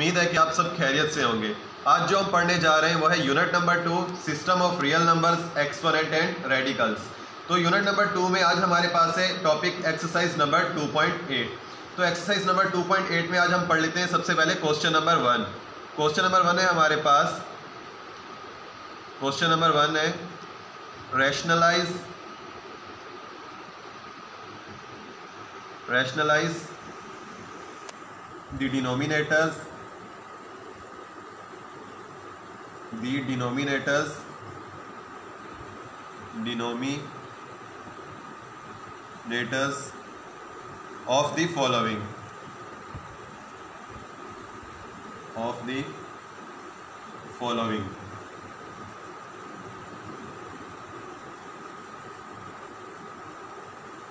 उम्मीद है कि आप सब खैरियत से होंगे। आज जो हम पढ़ने जा रहे हैं वो है unit number 2, system of real numbers, exponent and radicals. तो यूनिट नंबर 2 में आज हमारे पास है टॉपिक एक्सरसाइज नंबर 2.8। तो एक्सरसाइज नंबर 2.8 में आज हम पढ़ लेते हैं सबसे पहले क्वेश्चन नंबर 1। क्वेश्चन नंबर 1 है हमारे पास, क्वेश्चन नंबर 1 है rationalize the denominators of the following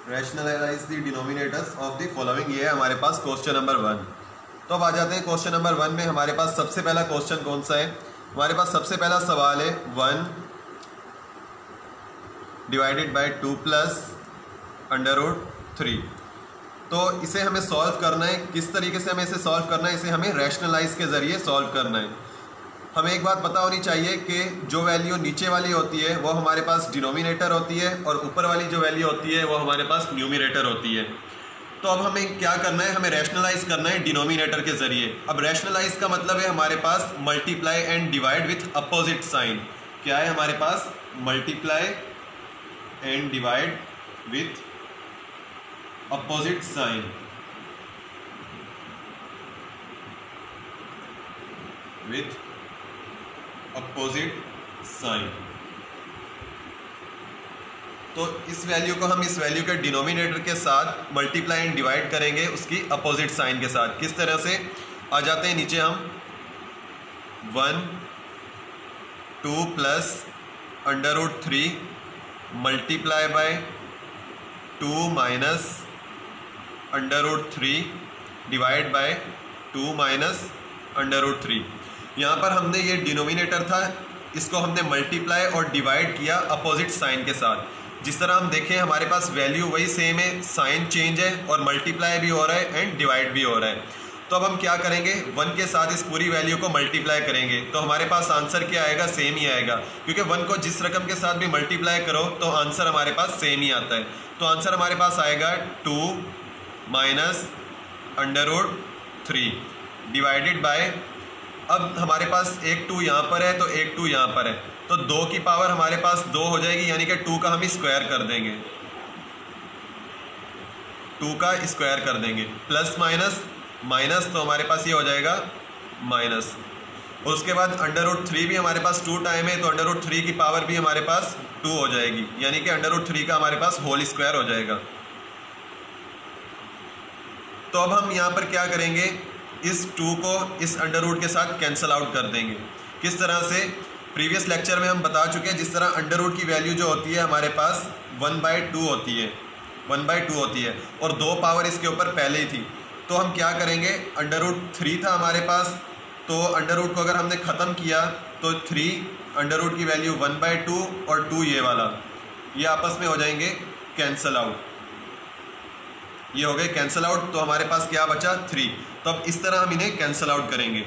rationalise the denominators of the following. ये है हमारे पास क्वेश्चन नंबर 1। तो अब आ जाते हैं क्वेश्चन नंबर 1 में। हमारे पास सबसे पहला क्वेश्चन कौन सा है? हमारे पास सबसे पहला सवाल है 1 डिवाइडेड बाय 2 प्लस √3। तो इसे हमें सॉल्व करना है। किस तरीके से हमें इसे सॉल्व करना है? इसे हमें रैशनलाइज के ज़रिए सॉल्व करना है। हमें एक बात पता होनी चाहिए कि जो वैल्यू नीचे वाली होती है वो हमारे पास डिनोमिनेटर होती है और ऊपर वाली जो वैल्यू होती है वो हमारे पास न्यूमिनेटर होती है। तो अब हमें क्या करना है? हमें रैशनलाइज करना है डिनोमिनेटर के ज़रिए। अब रैशनलाइज का मतलब है हमारे पास multiply and divide with opposite sign. क्या है हमारे पास? Multiply and divide with opposite sign. With opposite sign. तो इस वैल्यू को हम इस वैल्यू के डिनोमिनेटर के साथ मल्टीप्लाई एंड डिवाइड करेंगे उसकी अपोजिट साइन के साथ। किस तरह से? आ जाते हैं नीचे हम 1 2 plus √3 multiply by 2 minus √3 divide by 2 minus √3। यहाँ पर हमने ये डिनोमिनेटर था, इसको हमने मल्टीप्लाई और डिवाइड किया अपोजिट साइन के साथ। जिस तरह हम देखें हमारे पास वैल्यू वही सेम है, साइन चेंज है और मल्टीप्लाई भी हो रहा है एंड डिवाइड भी हो रहा है। तो अब हम क्या करेंगे? 1 के साथ इस पूरी वैल्यू को मल्टीप्लाई करेंगे तो हमारे पास आंसर क्या आएगा? सेम ही आएगा, क्योंकि 1 को जिस रकम के साथ भी मल्टीप्लाई करो तो आंसर हमारे पास सेम ही आता है। तो आंसर हमारे पास आएगा 2 माइनस √3 डिवाइडेड बाय, अब हमारे पास एक 2 यहाँ पर है तो एक 2 यहाँ पर है, तो 2 की पावर हमारे पास 2 हो जाएगी, यानी कि 2 का हम स्क्वायर कर देंगे। 2 का स्क्वायर कर देंगे। प्लस माइनस तो हमारे पास ये हो जाएगा माइनस। और उसके बाद √3 भी हमारे पास 2 टाइम है तो √3 की पावर भी हमारे पास 2 हो जाएगी, यानी कि √3 का हमारे पास होल स्क्वायर हो जाएगा। तो अब हम यहाँ पर क्या करेंगे? इस 2 को इस √ के साथ कैंसिल आउट कर देंगे। किस तरह से? प्रीवियस लेक्चर में हम बता चुके हैं, जिस तरह √ की वैल्यू जो होती है हमारे पास 1/2 होती है, 1/2 होती है और 2 पावर इसके ऊपर पहले ही थी। तो हम क्या करेंगे? √3 था हमारे पास, तो √ को अगर हमने ख़त्म किया तो 3 √ की वैल्यू 1/2 और 2 ये वाला, ये आपस में हो जाएंगे कैंसिल आउट। ये हो गए कैंसिल आउट, तो हमारे पास क्या बचा? 3। तो अब इस तरह हम इन्हें कैंसिल आउट करेंगे।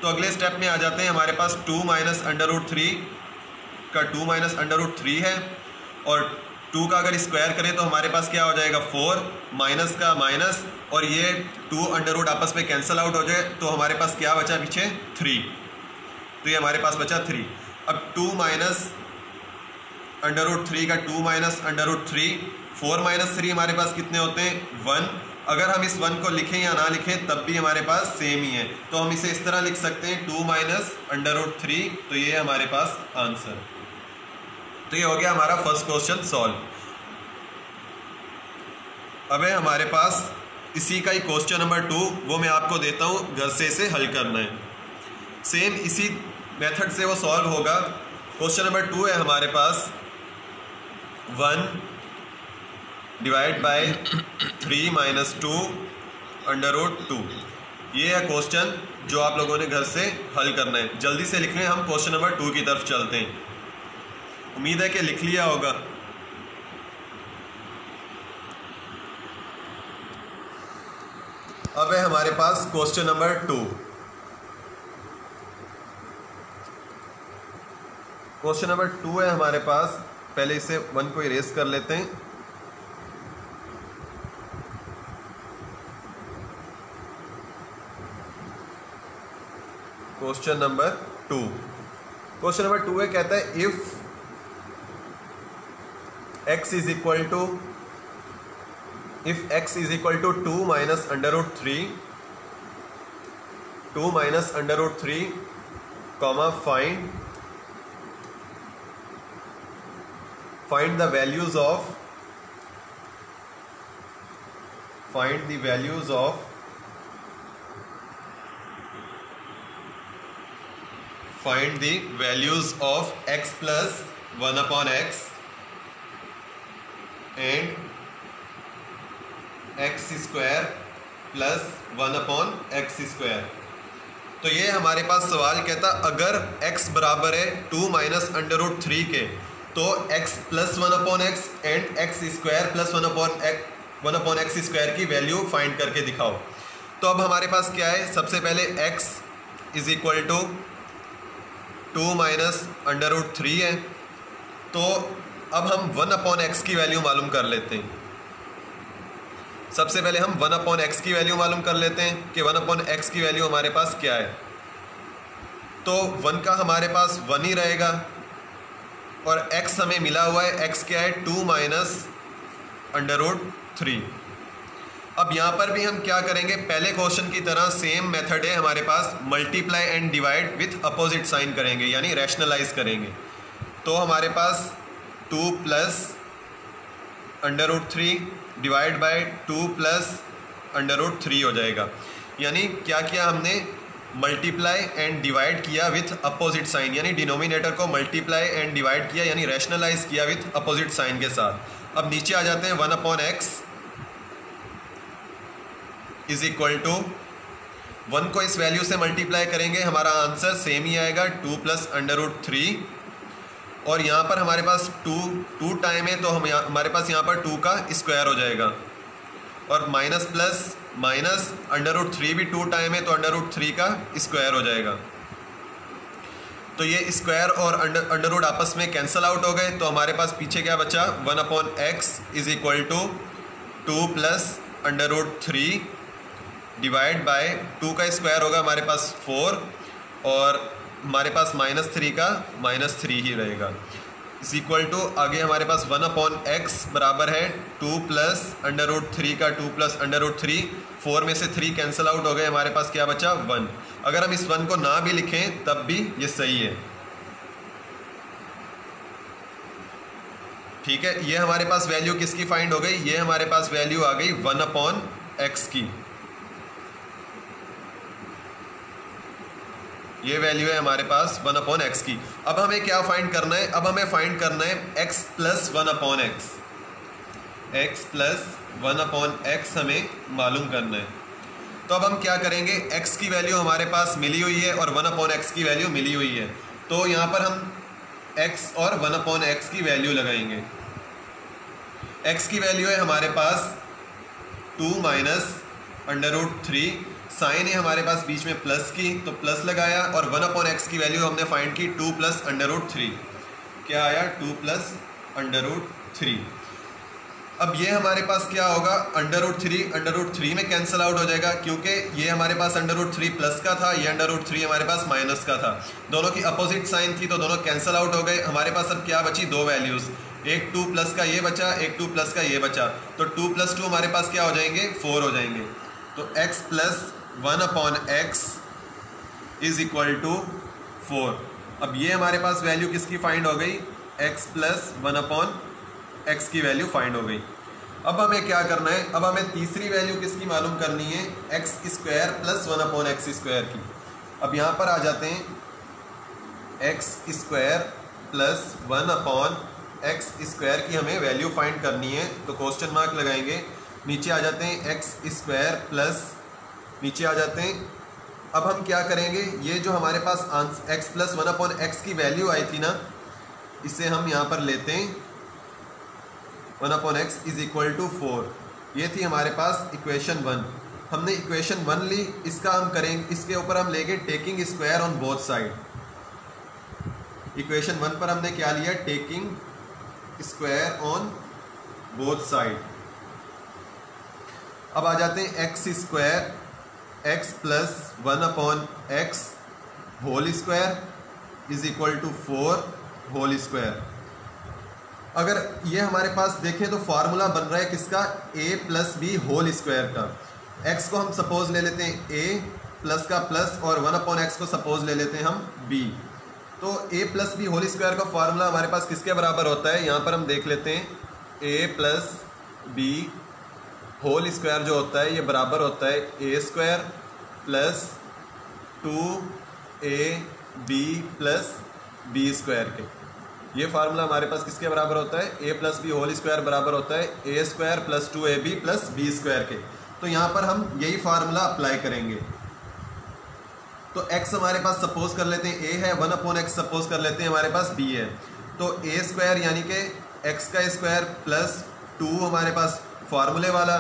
तो अगले स्टेप में आ जाते हैं। हमारे पास 2 माइनस √3 का 2 माइनस √3 है और 2 का अगर स्क्वायर करें तो हमारे पास क्या हो जाएगा? 4 माइनस का माइनस और ये 2 √ आपस में कैंसिल आउट हो जाए तो हमारे पास क्या बचा पीछे? 3। तो ये हमारे पास बचा 3। अब 2 माइनस √3 का 2 माइनस √3, 4 माइनस 3 हमारे पास कितने होते हैं? 1। अगर हम इस 1 को लिखें या ना लिखें तब भी हमारे पास सेम ही है, तो हम इसे इस तरह लिख सकते हैं 2 माइनस √3। तो ये हमारे पास आंसर। तो ये हो गया हमारा फर्स्ट क्वेश्चन सॉल्व। अब है हमारे पास इसी का ही क्वेश्चन नंबर 2, वो मैं आपको देता हूँ, घर से इसे हल करना है। सेम इसी मेथड से वो सॉल्व होगा। क्वेश्चन नंबर 2 है हमारे पास 1 डिवाइड बाय 3 माइनस 2 √2। ये है क्वेश्चन जो आप लोगों ने घर से हल करना है। जल्दी से लिख लें, हम क्वेश्चन नंबर 2 की तरफ चलते हैं। उम्मीद है कि लिख लिया होगा। अब है हमारे पास क्वेश्चन नंबर 2। क्वेश्चन नंबर 2 है हमारे पास, पहले इसे 1 को इरेज कर लेते हैं। क्वेश्चन नंबर 2 है, कहता है if x is equal to 2 minus under root 3 comma find the values of x plus 1 upon x and x square plus 1 upon x square। तो ये हमारे पास सवाल कहता अगर x बराबर है 2 माइनस अंडर रूट 3 के, तो x plus 1 upon x and x square plus 1 upon x square की वैल्यू फाइंड करके दिखाओ। तो अब हमारे पास क्या है, सबसे पहले x is equal to 2 minus under root 3 है, तो अब हम 1 अपॉन एक्स की वैल्यू मालूम कर लेते हैं। सबसे पहले हम 1 अपॉन एक्स की वैल्यू मालूम कर लेते हैं कि 1 अपॉन एक्स की वैल्यू हमारे पास क्या है। तो 1 का हमारे पास 1 ही रहेगा और x हमें मिला हुआ है, x क्या है 2 माइनस अंडर रूट 3। अब यहाँ पर भी हम क्या करेंगे, पहले क्वेश्चन की तरह सेम मेथड है हमारे पास, multiply and divide with opposite sign करेंगे, यानी रैशनलाइज करेंगे। तो हमारे पास 2 plus under root 3 divide by 2 plus under root 3 हो जाएगा। यानी क्या किया हमने, मल्टीप्लाई एंड डिवाइड किया विथ अपोजिट साइन, यानी डिनोमिनेटर को मल्टीप्लाई एंड डिवाइड किया, यानी रैशनलाइज किया विथ अपोजिट साइन के साथ। अब नीचे आ जाते हैं 1 upon X is equal to 1 को इस वैल्यू से मल्टीप्लाई करेंगे, हमारा आंसर सेम ही आएगा 2 प्लस अंडर रूट 3। और यहाँ पर हमारे पास 2 टाइम है, तो हमारे पास यहाँ पर 2 का स्क्वायर हो जाएगा। और minus plus minus under root 3 भी 2 टाइम है, तो अंडर रूट 3 का स्क्वायर हो जाएगा। तो ये स्क्वायर और अंडर रूट आपस में कैंसल आउट हो गए, तो हमारे पास पीछे क्या बचा, 1 upon X is equal to 2 plus under root 3 divide by 2 का स्क्वायर होगा हमारे पास 4 और हमारे पास -3 का -3 ही रहेगा इज इक्वल टू, आगे हमारे पास 1 अपॉन एक्स बराबर है 2 प्लस अंडर रूट 3 का 2 प्लस अंडर रूट 3, 4 में से 3 कैंसिल आउट हो गए, हमारे पास क्या बचा 1। अगर हम इस 1 को ना भी लिखें तब भी ये सही है, ठीक है। ये हमारे पास वैल्यू किसकी फाइंड हो गई, ये हमारे पास वैल्यू आ गई 1 अपॉन एक्स की। ये वैल्यू है हमारे पास 1 अपॉन एक्स की। अब हमें क्या फाइंड करना है, अब हमें फाइंड करना है x plus 1 upon x, x plus 1 upon x हमें मालूम करना है। तो अब हम क्या करेंगे, x की वैल्यू हमारे पास मिली हुई है और 1 अपॉन एक्स की वैल्यू मिली हुई है, तो यहाँ पर हम x और 1 अपॉन एक्स की वैल्यू लगाएंगे। x की वैल्यू है हमारे पास 2 माइनस अंडर रूट 3, साइन है हमारे पास बीच में प्लस की, तो प्लस लगाया, और 1 अपॉन एक्स की वैल्यू हमने फाइंड की 2 प्लस अंडर रूट 3, क्या आया 2 प्लस अंडर रूट 3। अब ये हमारे पास क्या होगा, अंडर रूट 3 में कैंसिल आउट हो जाएगा, क्योंकि ये हमारे पास अंडर रूट 3 प्लस का था, ये अंडर रूट 3 हमारे पास माइनस का था, दोनों की अपोजिट साइन थी, तो दोनों कैंसिल आउट हो गए। हमारे पास अब क्या बची, 2 वैल्यूज़, एक 2 प्लस का ये बचा, एक 2 प्लस का ये बचा, तो 2 प्लस 2 हमारे पास क्या हो जाएंगे 4 हो जाएंगे। तो x plus 1 upon X is equal to 4। अब ये हमारे पास वैल्यू किसकी फाइंड हो गई, x प्लस 1 अपॉन एक्स की वैल्यू फाइंड हो गई। अब हमें क्या करना है, अब हमें तीसरी वैल्यू किसकी मालूम करनी है, x square plus 1 upon x square की। अब यहाँ पर आ जाते हैं, X square plus 1 upon x square की हमें वैल्यू फाइंड करनी है, तो क्वेश्चन मार्क लगाएंगे, नीचे आ जाते हैं एक्स स्क्वायर प्लस, नीचे आ जाते हैं। अब हम क्या करेंगे, ये जो हमारे पास x प्लस 1 अपॉन एक्स की वैल्यू आई थी ना, इसे हम यहाँ पर लेते हैं 1 upon X is equal to 4, ये थी हमारे पास इक्वेशन 1। हमने इक्वेशन 1 ली, इसका हम करेंगे, इसके ऊपर हम लेंगे taking square on both side, equation 1 पर हमने क्या लिया, taking square on both side. अब आ जाते हैं X square X plus 1/x whole square is equal to 4 whole square. अगर ये हमारे पास देखें तो फार्मूला बन रहा है किसका, a plus B whole square का। x को हम सपोज ले लेते हैं a प्लस का प्लस और 1/x को सपोज ले लेते हैं हम b। तो a plus B whole square का फार्मूला हमारे पास किसके बराबर होता है, यहाँ पर हम देख लेते हैं a plus B whole square जो होता है ये बराबर होता है a square plus 2ab plus B square के। ये फार्मूला हमारे पास किसके बराबर होता है, a plus B whole square बराबर होता है a square plus 2ab plus B square के। तो यहाँ पर हम यही फार्मूला अप्लाई करेंगे। तो x हमारे पास सपोज कर लेते हैं a है, 1/x सपोज कर लेते हैं हमारे पास b है। तो a स्क्वायर यानी कि x का स्क्वायर प्लस 2 हमारे पास फार्मूले वाला,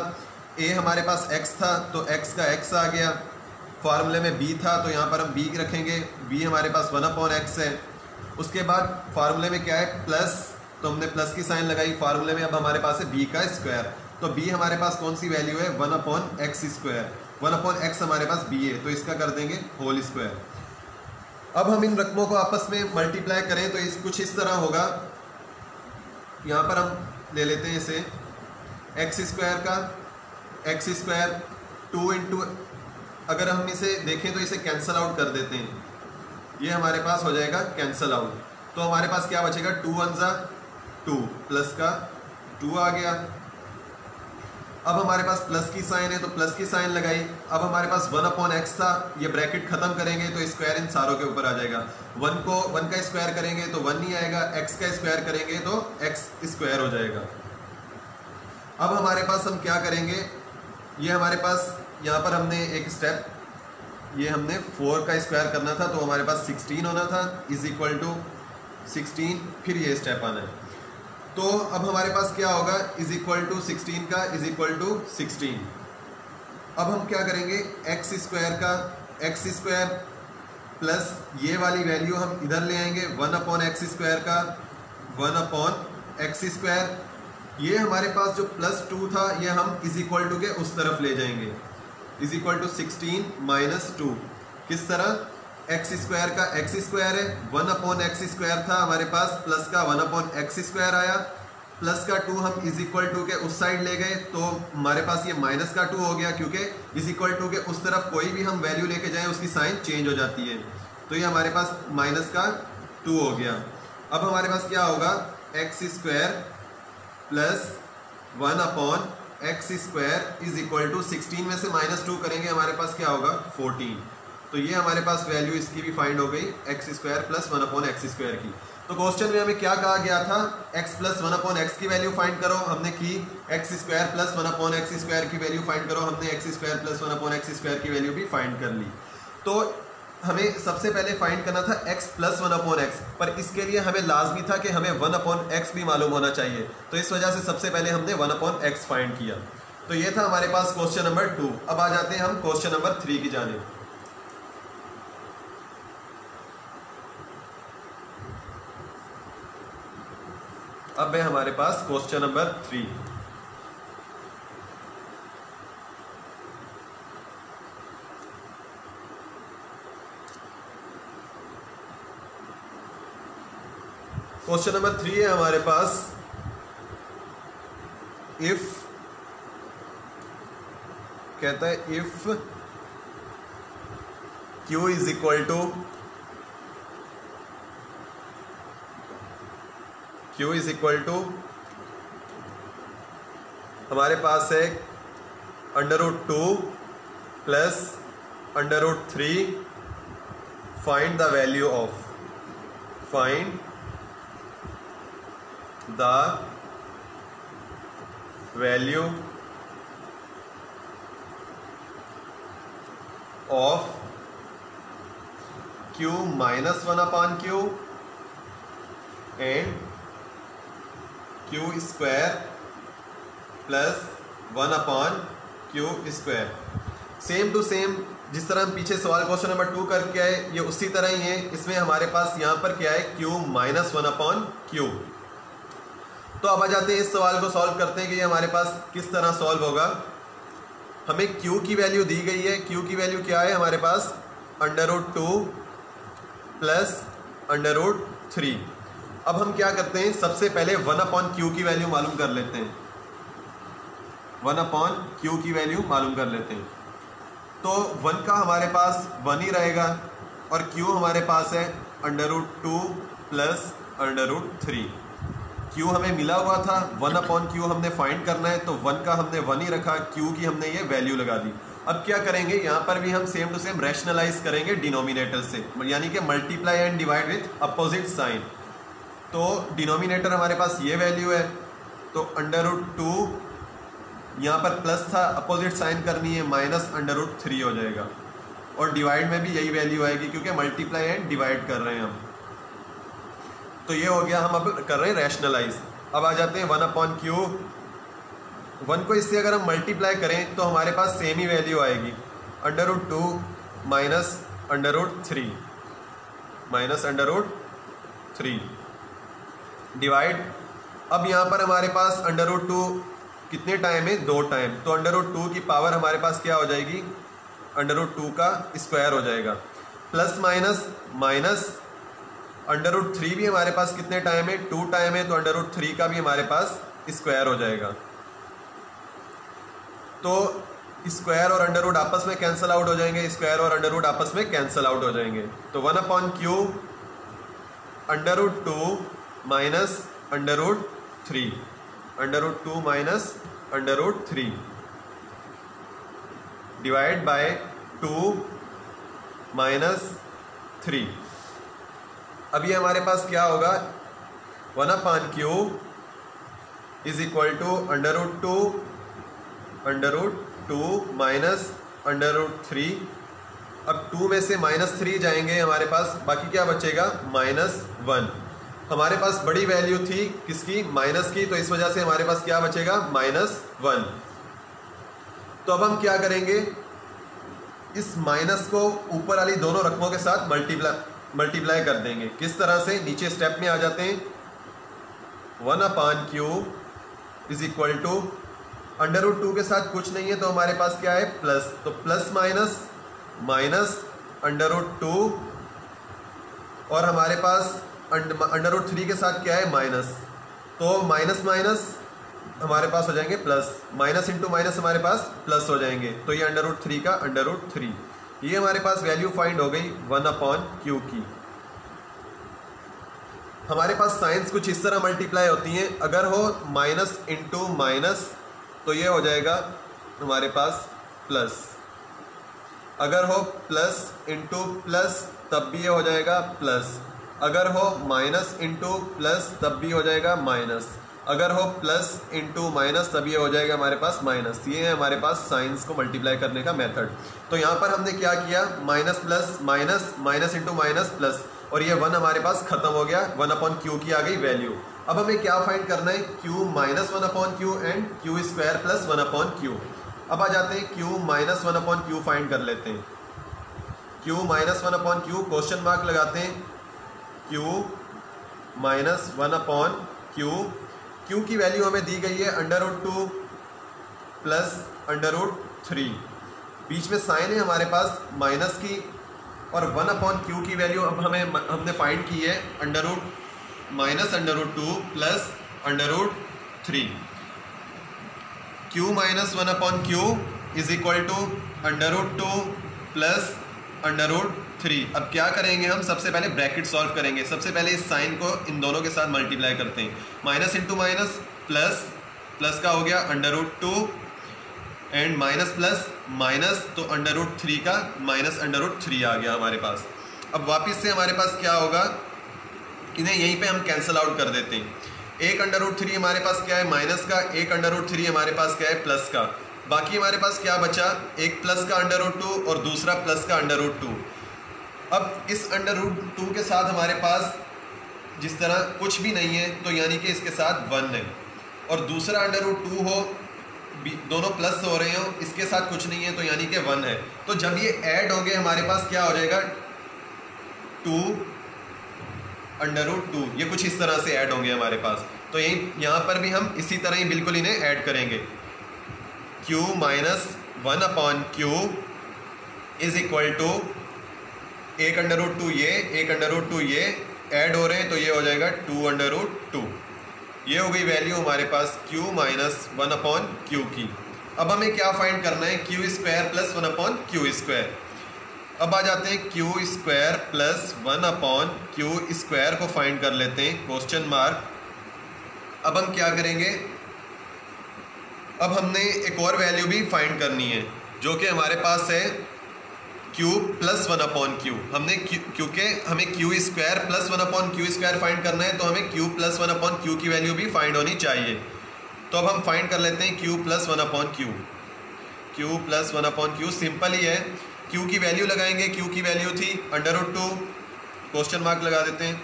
a हमारे पास x था तो x का x आ गया, फार्मूले में b था तो यहाँ पर हम b रखेंगे, b हमारे पास 1/x है। उसके बाद फार्मूले में क्या है प्लस, तो हमने प्लस की साइन लगाई, फार्मूले में अब हमारे पास है b का स्क्वायर। तो b हमारे पास कौन सी वैल्यू है, 1/x स्क्वायर, 1/x हमारे पास b है तो इसका कर देंगे होल स्क्वायर। अब हम इन रकमों को आपस में मल्टीप्लाई करें तो कुछ इस तरह होगा। यहाँ पर हम ले लेते हैं इसे x स्क्वायर का x स्क्वायर 2 इंटू, अगर हम इसे देखें तो इसे कैंसल आउट कर देते हैं, ये हमारे पास हो जाएगा कैंसल आउट। तो हमारे पास क्या बचेगा, 2 1 2 प्लस का 2 आ गया। अब हमारे पास प्लस की साइन है तो प्लस की साइन लगाई। अब हमारे पास 1/x था, ये ब्रैकेट खत्म करेंगे तो स्क्वायर इन सारों के ऊपर आ जाएगा। 1 का स्क्वायर करेंगे तो 1 नहीं आएगा, x का स्क्वायर करेंगे तो x स्क्वायर हो जाएगा। अब हमारे पास हम क्या करेंगे, ये हमारे पास यहाँ पर हमने एक स्टेप, ये हमने 4 का स्क्वायर करना था तो हमारे पास 16 होना था इज इक्वल टू 16, फिर ये स्टेप आना है। तो अब हमारे पास क्या होगा, इज इक्वल टू 16 का इज इक्वल टू 16। अब हम क्या करेंगे, एक्स स्क्वायर का एक्स स्क्वायर प्लस ये वाली वैल्यू हम इधर ले आएंगे, 1/x स्क्वायर का 1/x स्क्वायर। ये हमारे पास जो प्लस 2 था ये हम इज इक्वल टू के उस तरफ ले जाएंगे, इज इक्वल टू 16 माइनस 2। किस तरह, एक्स स्क्वायर का एक्स स्क्वायर है, 1/x स्क्वायर था हमारे पास, प्लस का 1/x स्क्वायर आया, प्लस का 2 हम इज इक्वल टू के उस साइड ले गए तो हमारे पास ये माइनस का 2 हो गया, क्योंकि इज इक्वल टू के उस तरफ कोई भी हम वैल्यू लेके जाएं उसकी साइन चेंज हो जाती है। तो ये हमारे पास माइनस का 2 हो गया। अब हमारे पास क्या होगा, X square plus 1/x square is equal to 16 में से माइनस 2 करेंगे हमारे पास क्या होगा 14। तो ये हमारे पास वैल्यू इसकी भी फाइंड हो गई, x square plus 1/x square की। तो क्वेश्चन में हमें क्या कहा गया था, x प्लस 1/x की वैल्यू फाइंड करो, हमने की x square plus 1/x square की वैल्यू फाइंड करो, हमने x square plus 1/x square की वैल्यू भी फाइंड कर ली। तो हमें सबसे पहले फाइंड करना था x प्लस 1/x, पर इसके लिए हमें लाजमी था कि हमें 1/x भी मालूम होना चाहिए, तो इस वजह से सबसे पहले हमने 1/x फाइंड किया। तो ये था हमारे पास क्वेश्चन नंबर 2। अब आ जाते हैं हम क्वेश्चन नंबर 3 की जानिब। अब है हमारे पास क्वेश्चन नंबर 3। क्वेश्चन नंबर 3 है हमारे पास, इफ कहता है if Q is equal to Q is equal to हमारे पास है √2 plus √3, find the value of, find the value of Q minus 1/Q and Q square plus 1/Q square. Same to same जिस तरह हम पीछे सवाल क्वेश्चन नंबर 2 करके आए, ये उसी तरह ही है। इसमें हमारे पास यहाँ पर क्या है, q माइनस 1/q। तो अब आ जाते हैं इस सवाल को सॉल्व करते हैं कि ये हमारे पास किस तरह सॉल्व होगा। हमें q की वैल्यू दी गई है। q की वैल्यू क्या है हमारे पास, √2 प्लस √3। अब हम क्या करते हैं, सबसे पहले 1/q की वैल्यू मालूम कर लेते हैं। 1/q की वैल्यू मालूम कर लेते हैं। तो 1 का हमारे पास 1 ही रहेगा और q हमारे पास है √2 प्लस √3। q हमें मिला हुआ था, 1/q हमने फाइंड करना है, तो 1 का हमने 1 ही रखा, q की हमने ये वैल्यू लगा दी। अब क्या करेंगे, यहाँ पर भी हम सेम टू सेम रैशनलाइज करेंगे डिनोमिनेटर से, यानी कि multiply and divide with opposite sign. तो डिनोमिनेटर हमारे पास ये वैल्यू है, तो √2 यहाँ पर प्लस था, अपोजिट साइन करनी है, माइनस √3 हो जाएगा। और डिवाइड में भी यही वैल्यू आएगी क्योंकि मल्टीप्लाई एंड डिवाइड कर रहे हैं हम। तो ये हो गया, हम अब कर रहे हैं रैशनलाइज। अब आ जाते हैं 1/q। 1 को इससे अगर हम मल्टीप्लाई करें तो हमारे पास सेम ही वैल्यू आएगी, √2 माइनस √3 डिवाइड। अब यहाँ पर हमारे पास √2 कितने टाइम है, 2 टाइम, तो √2 की पावर हमारे पास क्या हो जाएगी, √2 का स्क्वायर हो जाएगा। प्लस माइनस माइनस √3 भी हमारे पास कितने टाइम है, 2 टाइम है, तो √3 का भी हमारे पास स्क्वायर हो जाएगा। तो स्क्वायर और अंडर आपस में कैंसिल आउट हो जाएंगे, स्क्वायर और अंडर आपस में कैंसिल आउट हो जाएंगे। तो 1/q √2 minus √3, √2 minus √3 divide by 2 minus 3। अब ये हमारे पास क्या होगा, 1/q is equal to √2 minus √3। अब 2 में से -3 जाएंगे हमारे पास, बाकी क्या बचेगा, -1। हमारे पास बड़ी वैल्यू थी किसकी, माइनस की, तो इस वजह से हमारे पास क्या बचेगा, -1। तो अब हम क्या करेंगे, इस माइनस को ऊपर वाली दोनों रकमों के साथ मल्टीप्लाई कर देंगे। किस तरह से, नीचे स्टेप में आ जाते हैं। 1/q इज इक्वल टू √2 के साथ कुछ नहीं है तो हमारे पास क्या है, प्लस, तो प्लस माइनस माइनस √2 और हमारे पास √3 के साथ क्या है, माइनस, तो माइनस माइनस हमारे पास हो जाएंगे प्लस, माइनस इंटू माइनस हमारे पास प्लस हो जाएंगे। तो ये √3 का √3, ये हमारे पास वैल्यू फाइंड हो गई 1/q की। हमारे पास साइंस कुछ इस तरह मल्टीप्लाई होती हैं, अगर हो माइनस इंटू माइनस तो ये हो जाएगा हमारे पास प्लस, अगर हो प्लस इंटू प्लस तब भी ये हो जाएगा प्लस, अगर हो माइनस इंटू प्लस तब भी हो जाएगा माइनस, अगर हो प्लस इंटू माइनस तब ये हो जाएगा हमारे पास माइनस। ये है हमारे पास साइंस को मल्टीप्लाई करने का मेथड। तो यहाँ पर हमने क्या किया, minus plus minus, minus into minus plus, और ये 1 हमारे पास खत्म हो गया, 1/q की आ गई वैल्यू। अब हमें क्या फाइंड करना है, q minus 1/q and q square plus 1/q। अब आ जाते हैं q माइनस 1/q फाइंड कर लेते हैं। q minus 1/q, question mark लगाते हैं, q माइनस 1/q। q की वैल्यू हमें दी गई है √2 प्लस √3, बीच में साइन है हमारे पास माइनस की, और 1/q की वैल्यू अब हमने फाइंड की है minus √2 plus √3। q minus 1/q is equal to √2 plus √3। अब क्या करेंगे हम, सबसे पहले ब्रैकेट सॉल्व करेंगे। सबसे पहले इस साइन को इन दोनों के साथ मल्टीप्लाई करते हैं, minus into minus plus, plus का हो गया √2 एंड माइनस प्लस माइनस, तो √3 का माइनस √3 आ गया हमारे पास। अब वापस से हमारे पास क्या होगा, इन्हें यहीं पे हम कैंसिल आउट कर देते हैं। एक √3 हमारे पास क्या है, माइनस का, एक √3 हमारे पास क्या है, प्लस का। बाकी हमारे पास क्या बचा, एक प्लस का √2 और दूसरा प्लस का √2। अब इस √2 के साथ हमारे पास जिस तरह कुछ भी नहीं है, तो यानी कि इसके साथ 1 है, और दूसरा √2 हो दोनों प्लस हो रहे हो, इसके साथ कुछ नहीं है तो यानी कि 1 है। तो जब ये ऐड होंगे हमारे पास क्या हो जाएगा 2√2, ये कुछ इस तरह से ऐड होंगे हमारे पास। तो यहाँ पर भी हम इसी तरह ही बिल्कुल इन्हें ऐड करेंगे। q minus 1/q is equal to 1√2 ये 1√2 ये ऐड हो रहे हैं तो ये हो जाएगा 2√2। ये हो गई वैल्यू हमारे पास q माइनस 1/q की। अब हमें क्या फाइंड करना है q square plus 1/q square. अब आ जाते हैं q square plus 1/q square को फाइंड कर लेते हैं, क्वेश्चन मार्क। अब हम क्या करेंगे, अब हमने एक और वैल्यू भी फाइंड करनी है जो कि हमारे पास है q प्लस 1/q। हमने क्योंकि हमें q square plus 1/q square find करना है तो हमें q प्लस 1/q की वैल्यू भी फाइंड होनी चाहिए। तो अब हम फाइंड कर लेते हैं q plus 1/q। q plus 1/q simple ही है, q की वैल्यू लगाएंगे, q की वैल्यू थी √2, क्वेश्चन मार्क लगा देते हैं।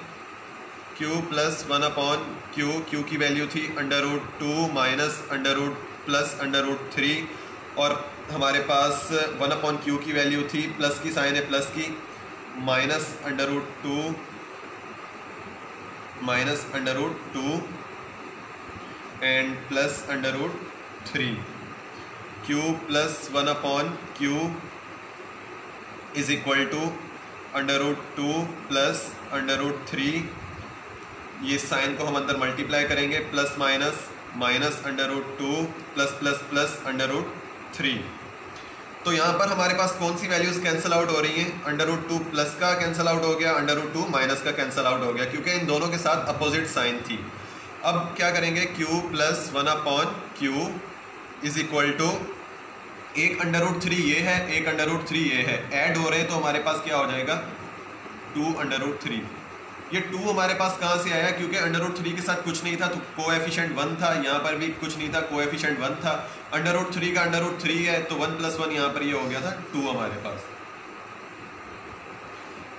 q प्लस 1/q, q की वैल्यू थी √2 माइनस प्लस √3 और हमारे पास 1/q की वैल्यू थी प्लस की साइन है प्लस की minus √2 and plus √3। q plus 1/q is equal to √2 plus √3। ये साइन को हम अंदर मल्टीप्लाई करेंगे, plus minus √2 plus plus plus √3। तो यहाँ पर हमारे पास कौन सी वैल्यूज़ कैंसिल आउट हो रही हैं, √2 प्लस का कैंसिल आउट हो गया, √2 माइनस का कैंसिल आउट हो गया क्योंकि इन दोनों के साथ अपोजिट साइन थी। अब क्या करेंगे q plus 1/q is equal to 1√3 ये है 1√3 ये है, ऐड हो रहे हैं तो हमारे पास क्या हो जाएगा 2√3। ये 2 हमारे पास कहाँ से आया, क्योंकि √3 के साथ कुछ नहीं था तो कोएफिशिएंट 1 था, यहाँ पर भी कुछ नहीं था कोएफिशिएंट 1 था। √3 का √3 है तो 1 + 1 यहाँ पर ये हो गया था 2 हमारे पास।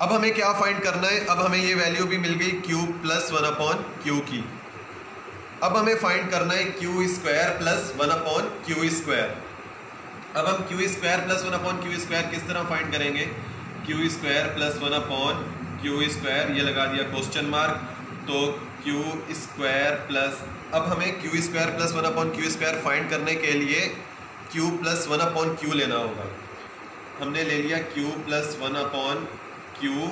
अब हमें क्या फाइंड करना है, अब हमें ये वैल्यू भी मिल गई q प्लस 1/q की। अब हमें फाइंड करना है q square plus 1/q square. अब हम q square plus 1/q square किस तरह फाइंड करेंगे, q square plus 1/q square, ये लगा दिया क्वेश्चन मार्क। तो q स्क्वायर प्लस, अब हमें q square plus 1/q square find करने के लिए q प्लस 1/q लेना होगा। हमने ले लिया q plus 1/q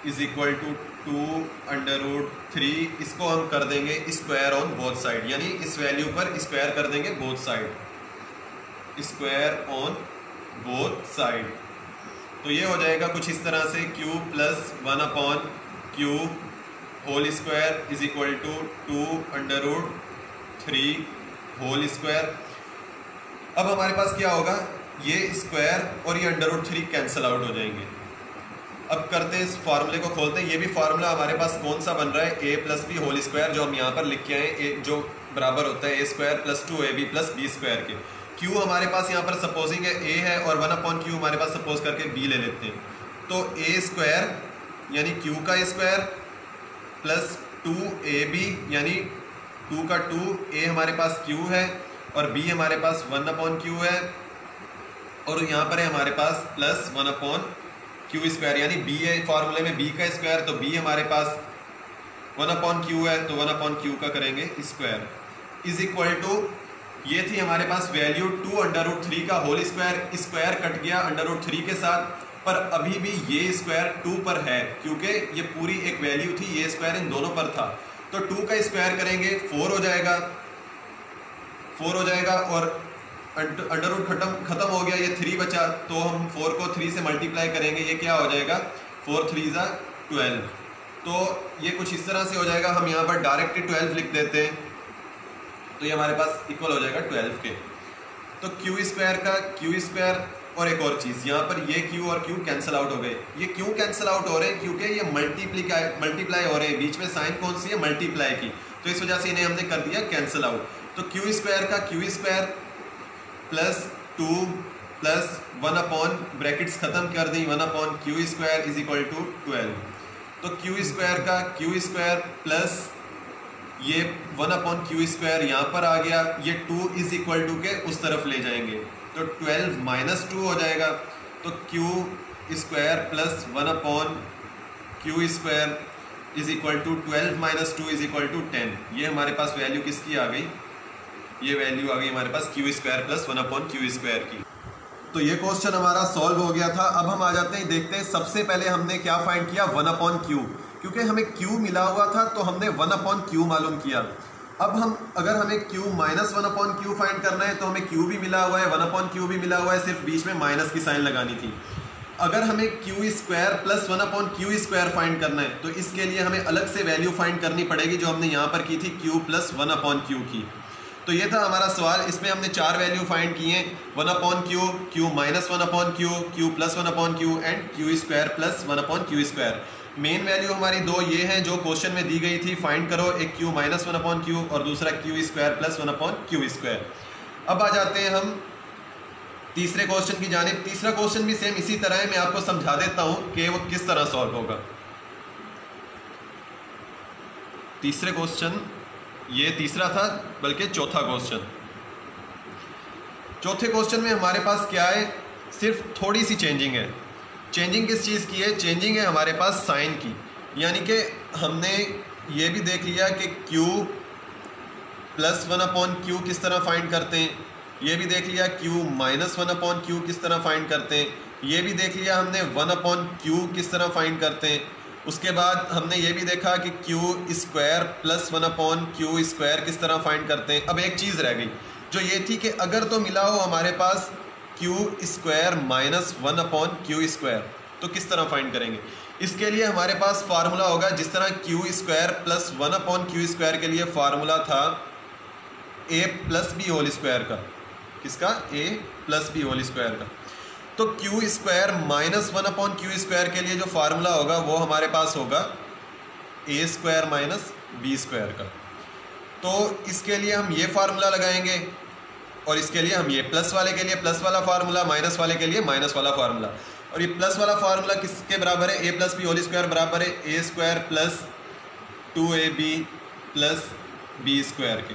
is equal to 2√3। इसको हम कर देंगे स्क्वायर ऑन बोथ साइड, यानी इस वैल्यू पर स्क्वायर कर देंगे both side, square on both side. तो ये हो जाएगा कुछ इस तरह से q plus 1/q whole square is equal to 2√3 whole square. अब हमारे पास क्या होगा, ये स्क्वायर और ये √3 कैंसिल आउट हो जाएंगे। अब करते हैं इस फार्मूले को खोलते हैं। ये भी फार्मूला हमारे पास कौन सा बन रहा है, a plus B whole square, जो हम यहाँ पर लिख के आए, जो बराबर होता है a square plus 2ab plus b square के। q हमारे पास यहाँ पर सपोजिंग है a है और 1/q हमारे पास सपोज करके b ले लेते हैं। तो a स्क्वायर यानी q का स्क्वायर प्लस 2ab यानी 2 का 2, a हमारे पास q है और b हमारे पास 1/q है और यहाँ पर है हमारे पास प्लस 1/q स्क्वायर, यानी b है फॉर्मूले में b का स्क्वायर, तो b हमारे पास 1/q है तो 1/q का करेंगे स्क्वायर इज इक्वल टू, ये थी हमारे पास वैल्यू 2√3 का होल स्क्वायर। स्क्वायर कट गया √3 के साथ, पर अभी भी ये स्क्वायर 2 पर है क्योंकि ये पूरी एक वैल्यू थी, ये स्क्वायर इन दोनों पर था। तो 2 का स्क्वायर करेंगे 4 हो जाएगा, 4 हो जाएगा और अंडर खत्म हो गया, ये 3 बचा तो हम 4 को 3 से मल्टीप्लाई करेंगे, ये क्या हो जाएगा 4 3 = 12। तो ये कुछ इस तरह से हो जाएगा। हम यहाँ पर डायरेक्ट 12 लिख देते हैं तो ये हमारे पास इक्वल हो जाएगा 12 के। तो q स्क्वायर का q स्क्वायर, और एक और चीज़ यहाँ पर ये q और q कैंसिल आउट हो गए। ये क्यों कैंसिल आउट हो रहे हैं, क्योंकि ये मल्टीप्लाई हो रहे हैं, बीच में साइन कौन सी है मल्टीप्लाई की, तो इस वजह से इन्हें हमने कर दिया कैंसिल आउट। तो q स्क्वायर का q square plus 2 plus 1/ brackets ख़त्म कर दी 1/q square is equal to 12। तो q स्क्वायर का q स्क्वायर प्लस ये 1/q² यहाँ पर आ गया, ये 2 इज इक्वल टू के उस तरफ ले जाएंगे तो 12 माइनस 2 हो जाएगा। तो q² plus 1/q² is equal to 12 minus 2 is equal to 10। ये हमारे पास वैल्यू किसकी आ गई, ये वैल्यू आ गई हमारे पास q² प्लस 1/q² की। तो ये क्वेश्चन हमारा सॉल्व हो गया था। अब हम आ जाते हैं, देखते हैं सबसे पहले हमने क्या फाइंड किया, 1/q, क्योंकि हमें q मिला हुआ था तो हमने 1/q मालूम किया। अब हम अगर हमें q माइनस 1/q फाइंड करना है तो हमें q भी मिला हुआ है, 1/q भी मिला हुआ है, सिर्फ बीच में माइनस की साइन लगानी थी। अगर हमें q² प्लस 1/q² फाइंड करना है तो इसके लिए हमें अलग से वैल्यू फाइंड करनी पड़ेगी जो हमने यहाँ पर की थी q प्लस 1/q की। तो ये था हमारा सवाल, इसमें हमने 4 वैल्यू फाइंड किए, 1/q, q minus 1/q, q plus 1/q and q² plus 1/q²। Main value हमारी दो ये हैं जो क्वेश्चन में दी गई थी, फाइंड करो, एक q माइनस 1/q और दूसरा q² प्लस 1/q²। अब आ जाते हैं हम तीसरे क्वेश्चन की जानिब। तीसरा क्वेश्चन भी सेम इसी तरह है, मैं आपको समझा देता हूँ कि वो किस तरह सॉल्व होगा। तीसरे क्वेश्चन, ये तीसरा था बल्कि चौथा क्वेश्चन। चौथे क्वेश्चन में हमारे पास क्या है, सिर्फ थोड़ी सी चेंजिंग है। चेंजिंग किस चीज़ की है, चेंजिंग है हमारे पास साइन की। यानी कि हमने ये भी देख लिया कि q प्लस 1/q किस तरह फाइंड करते हैं, ये भी देख लिया q माइनस 1/q किस तरह फाइंड करते हैं, ये भी देख लिया हमने 1/q किस तरह फाइंड करते हैं। उसके बाद हमने ये भी देखा कि q² प्लस 1/q² किस तरह फाइंड करते हैं। अब एक चीज़ रह गई जो ये थी कि अगर तो मिला हो हमारे पास q² माइनस 1/q² तो किस तरह फाइंड करेंगे। इसके लिए हमारे पास फार्मूला होगा, जिस तरह q² प्लस 1/q² के लिए फार्मूला था a plus b whole square का, किसका, a plus b whole square का। तो q² माइनस 1/q² के लिए जो फार्मूला होगा वो हमारे पास होगा a² माइनस b² का। तो इसके लिए हम ये फार्मूला लगाएंगे और इसके लिए हम ये प्लस वाले के लिए प्लस वाला फार्मूला, माइनस वाले के लिए माइनस वाला फार्मूला। और ये प्लस वाला फार्मूला किसके बराबर है, a plus b whole square बराबर है a² plus 2ab plus b² के।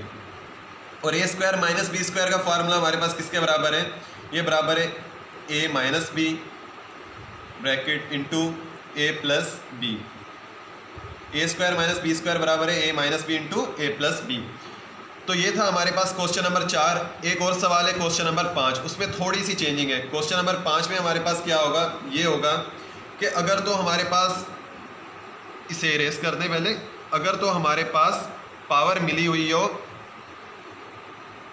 और a² माइनस b² का फार्मूला हमारे पास किसके बराबर है, ये बराबर है a minus b bracket into a plus b। a² minus b² बराबर है a minus b into a plus b। तो ये था हमारे पास क्वेश्चन नंबर 4। एक और सवाल है क्वेश्चन नंबर 5, उसमें थोड़ी सी चेंजिंग है। क्वेश्चन नंबर 5 में हमारे पास क्या होगा, ये होगा कि अगर तो हमारे पास, इसे इरेज कर दें पहले, अगर तो हमारे पास पावर मिली हुई हो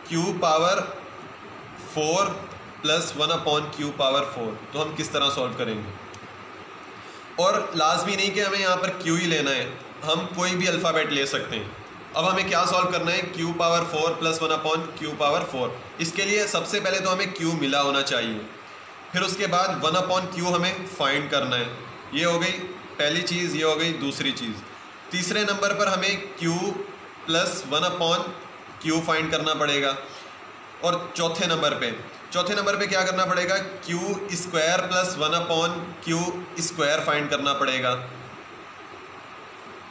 q पावर 4 प्लस 1/q⁴ तो हम किस तरह सॉल्व करेंगे। और लाजमी नहीं कि हमें यहाँ पर q ही लेना है, हम कोई भी अल्फ़ाबेट ले सकते हैं। अब हमें क्या सॉल्व करना है, q पावर 4 प्लस 1/q⁴। इसके लिए सबसे पहले तो हमें q मिला होना चाहिए, फिर उसके बाद 1/q हमें फाइंड करना है। ये हो गई पहली चीज़, ये हो गई दूसरी चीज़। तीसरे नंबर पर हमें q प्लस 1/q फाइंड करना पड़ेगा। और चौथे नंबर पे क्या करना पड़ेगा, q² प्लस 1/q² फाइंड करना पड़ेगा।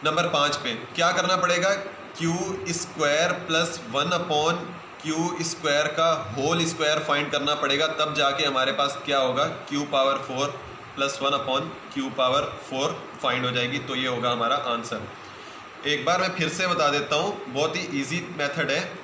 नंबर 5 पे क्या करना पड़ेगा, q² प्लस 1/q² का होल स्क्वायर फाइंड करना पड़ेगा, तब जाके हमारे पास क्या होगा, q power 4 plus 1/q⁴ find हो जाएगी। तो ये होगा हमारा आंसर। एक बार मैं फिर से बता देता हूँ, बहुत ही इजी मेथड है।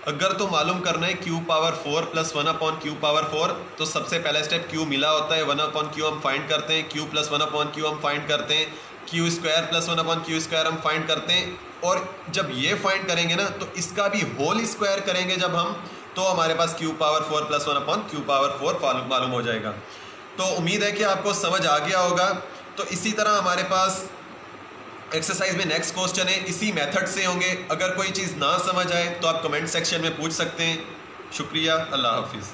अगर तो मालूम करना है q पावर 4 प्लस 1/q⁴, तो सबसे पहला स्टेप q मिला होता है, 1/q हम फाइंड करते हैं, q प्लस 1/q हम फाइंड करते हैं, q² प्लस 1/q² हम फाइंड करते हैं। और जब ये फाइंड करेंगे ना तो इसका भी होल स्क्वायर करेंगे जब हम, तो हमारे पास q पावर 4 प्लस 1/q⁴ मालूम हो जाएगा। तो उम्मीद है कि आपको समझ आ गया होगा। तो इसी तरह हमारे पास एक्सरसाइज में नेक्स्ट क्वेश्चन है, इसी मेथड से होंगे। अगर कोई चीज़ ना समझ आए तो आप कमेंट सेक्शन में पूछ सकते हैं। शुक्रिया, अल्लाह हाफिज़।